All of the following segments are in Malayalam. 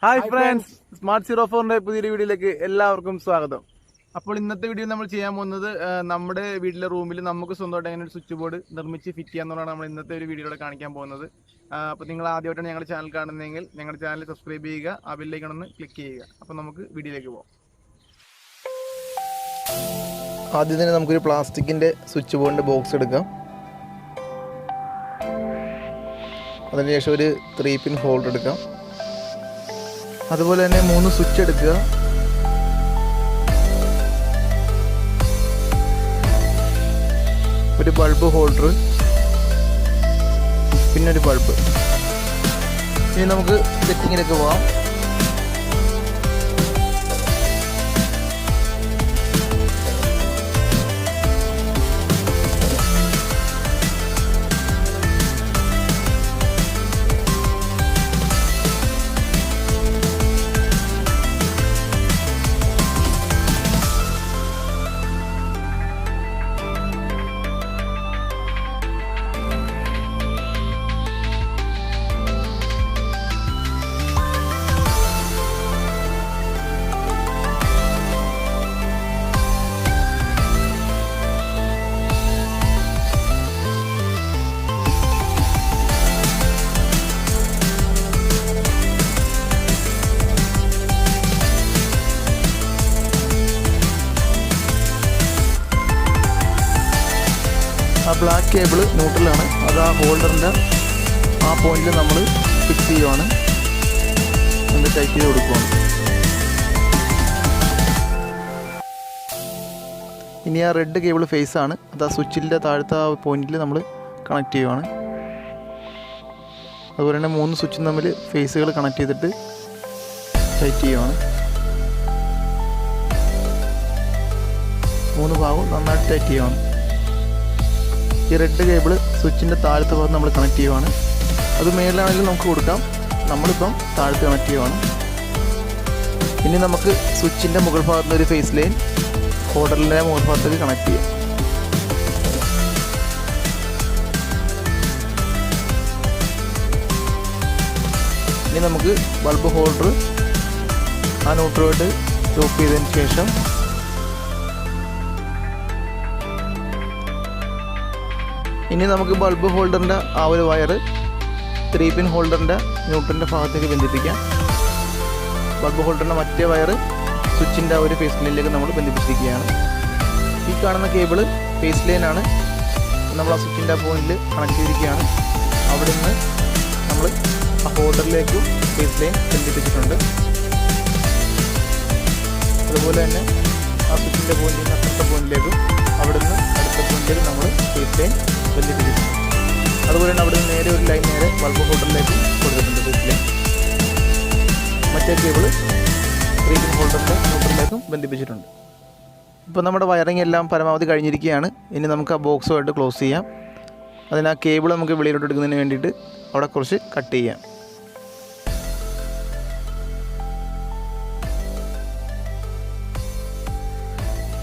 ഹായ് ഫ്രണ്ട്സ്, സ്മാർട്ട് 04ന്റെ പുതിയൊരു വീഡിയോയിലേക്ക് എല്ലാവർക്കും സ്വാഗതം. അപ്പോൾ ഇന്നത്തെ വീഡിയോ നമ്മൾ ചെയ്യാൻ പോകുന്നത് നമ്മുടെ വീട്ടിലെ റൂമിൽ നമുക്ക് സ്വന്തമായിട്ട് അങ്ങനെ ഒരു സ്വിച്ച് ബോർഡ് നിർമ്മിച്ച് ഫിറ്റ് ചെയ്യാന്നുള്ളതാണ് നമ്മൾ ഇന്നത്തെ ഒരു വീഡിയോയിൽ കാണിക്കാൻ പോകുന്നത്. അപ്പോൾ നിങ്ങൾ ആദ്യമായിട്ടാണ് ഞങ്ങളുടെ ചാനൽ കാണുന്നതെങ്കിൽ ഞങ്ങളുടെ ചാനൽ സബ്സ്ക്രൈബ് ചെയ്യുക, ആ ബെല്ലൈക്കൺ ക്ലിക്ക് ചെയ്യുക. അപ്പോൾ നമുക്ക് വീഡിയോയിലേക്ക് പോകാം. ആദ്യം തന്നെ നമുക്കൊരു പ്ലാസ്റ്റിക്കിൻ്റെ സ്വിച്ച് ബോർഡിൻ്റെ ബോക്സ് എടുക്കാം. അതിനുശേഷം ഒരു 3 പിൻ ഹോൾഡർ എടുക്കാം. അതുപോലെ തന്നെ 3 സ്വിച്ച് എടുക്കുക. ഒരു ബൾബ് ഹോൾഡർ, പിന്നെ ഒരു ബൾബ്. ഇനി നമുക്ക് സെറ്റിങ്ങിലേക്ക് പോകാം. ആ ബ്ലാക്ക് കേബിൾ ന്യൂട്രലാണ്. അത് ആ ഹോൾഡറിൻ്റെ ആ പോയിന്റിൽ നമ്മൾ ഫിക്സ് ചെയ്യുവാണ്, അത് ടൈറ്റ് ചെയ്ത് കൊടുക്കുകയാണ്. ഇനി ആ റെഡ് കേബിൾ ഫേസ് ആണ്, അത് ആ സ്വിച്ചിൻ്റെ താഴത്തെ ആ പോയിന്റിൽ നമ്മൾ കണക്ട് ചെയ്യുവാണ്. അതുപോലെ തന്നെ 3 സ്വിച്ചും തമ്മിൽ ഫേസുകൾ കണക്ട് ചെയ്തിട്ട് ടൈറ്റ് ചെയ്യുവാണ്. 3 ഭാഗവും നന്നായിട്ട് ടൈറ്റ് ചെയ്യുവാണ്. ഈ റെഡ് കേബിൾ സ്വിച്ചിൻ്റെ താഴത്തെ ഭാഗത്ത് നമ്മൾ കണക്ട് ചെയ്യുവാണ്. അത് മേളിലാണെങ്കിലും നമുക്ക് കൊടുക്കാം, നമ്മളിപ്പം താഴത്ത് കണക്ട് ചെയ്യുവാണ്. ഇനി നമുക്ക് സ്വിച്ചിൻ്റെ മുകൾ ഭാഗത്തുനിന്ന് ഒരു ഫേസ് ലൈൻ ഹോൾഡറിൻ്റെ മുകൾ ഭാഗത്തേക്ക് കണക്ട് ചെയ്യാം. ഇനി നമുക്ക് ബൾബ് ഹോൾഡർ ആ ന്യൂട്രലായിട്ട് ലോക്ക് ചെയ്തതിന് ശേഷം ഇനി നമുക്ക് ബൾബ് ഹോൾഡറിൻ്റെ ആ ഒരു വയർ 3 പിൻ ഹോൾഡറിൻ്റെ ന്യൂട്രലിൻ്റെ ഭാഗത്തേക്ക് ബന്ധിപ്പിക്കാം. ബൾബ് ഹോൾഡറിൻ്റെ മറ്റേ വയർ സ്വിച്ചിൻ്റെ ആ ഒരു ഫേസ് ലൈനിലേക്ക് നമ്മൾ ബന്ധിപ്പിച്ചിരിക്കുകയാണ്. ഈ കാണുന്ന കേബിള് ഫേസ് ലൈനാണ്, നമ്മൾ ആ സ്വിച്ചിൻ്റെ ആ പോയിന്റിൽ കണക്ട് ചെയ്തിരിക്കുകയാണ്. അവിടെ നിന്ന് നമ്മൾ ആ ഹോൾഡറിലേക്കും ഫേസ് ലൈൻ ബന്ധിപ്പിച്ചിട്ടുണ്ട്. അതുപോലെ തന്നെ ആ സ്വിച്ചിൻ്റെ പോയിന്റിൽ നിന്ന് അപ്പുറത്തെ പോയിന്റിലേക്കും അവിടെ നിന്ന് അടുത്ത പോയിന്റിലേക്ക് നമ്മൾ ഫേസ് ലൈൻ ബന്ധിപ്പിച്ചിട്ടുണ്ട്. അതുപോലെ തന്നെ അവിടെ നിന്ന് നേരെ ഒരു ലൈൻ നേരെ ബൾബ് ഹോൾഡറിലേക്ക് കൊടുത്തിട്ടുണ്ട്. ഫേസ് ലൈൻ മറ്റേ കേബിൾ 3 പിൻ ഹോൾഡറിൻ്റെ ന്യൂട്രലിലേക്കും ബന്ധിപ്പിച്ചിട്ടുണ്ട്. ഇപ്പോൾ നമ്മുടെ വയറിംഗ് എല്ലാം പരമാവധി കഴിഞ്ഞിരിക്കുകയാണ്. ഇനി നമുക്ക് ആ ബോക്സുമായിട്ട് ക്ലോസ് ചെയ്യാം. അതിന് ആ കേബിൾ നമുക്ക് വെളിയിലോട്ട് എടുക്കുന്നതിന് വേണ്ടിയിട്ട് അവിടെ കുറച്ച് കട്ട് ചെയ്യാം.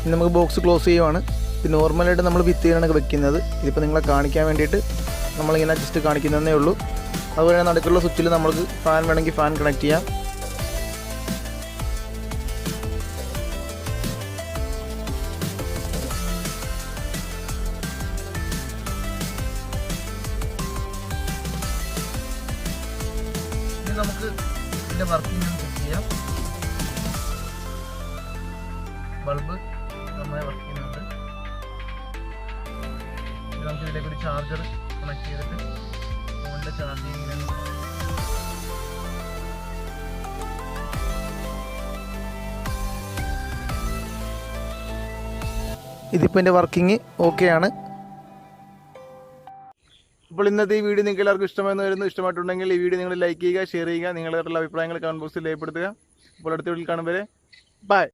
ഇനി നമുക്ക് ബോക്സ് ക്ലോസ് ചെയ്യുവാണ്. ഇത് നോർമലായിട്ട് നമ്മൾ ഭിത്തിയിലാണ് വെക്കുന്നത്. ഇതിപ്പോൾ നിങ്ങളെ കാണിക്കാൻ വേണ്ടിയിട്ട് നമ്മളിങ്ങനെ ജസ്റ്റ് കാണിക്കുന്നതേ ഉള്ളൂ. അതുപോലെ തന്നെ നടുക്കുള്ള സ്വിച്ചിൽ നമുക്ക് ഫാൻ വേണമെങ്കിൽ ഫാൻ കണക്ട് ചെയ്യാം. ഇനി നമുക്ക് ഇതിൻ്റെ വർക്കിംഗ് ചെക്ക് ചെയ്യാം. ബൾബ് നന്നായി വർക്ക് ചെയ്യുന്നുണ്ട്. നമുക്ക് ഇതിലേക്ക് ഒരു ചാർജർ കണക്ട് ചെയ്തിട്ട് ഫോണിൻ്റെ ചാർജിങ് ഇതിപ്പോൾ എൻ്റെ വർക്കിംഗ് ഓക്കെയാണ്. അപ്പോൾ ഇന്നത്തെ ഈ വീഡിയോ നിങ്ങൾക്ക് എല്ലാവർക്കും ഇഷ്ടമെന്ന് വരുന്നു. ഇഷ്ടമായിട്ടുണ്ടെങ്കിൽ ഈ വീഡിയോ നിങ്ങൾ ലൈക്ക് ചെയ്യുക, ഷെയർ ചെയ്യുക, നിങ്ങളുടെ അഭിപ്രായങ്ങൾ കമന്റ് ബോക്സിൽ രേഖപ്പെടുത്തുക. അപ്പോൾ അടുത്ത വീഡിയോയിൽ കാണും വരെ ബൈ.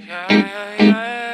Yeah, yeah, yeah.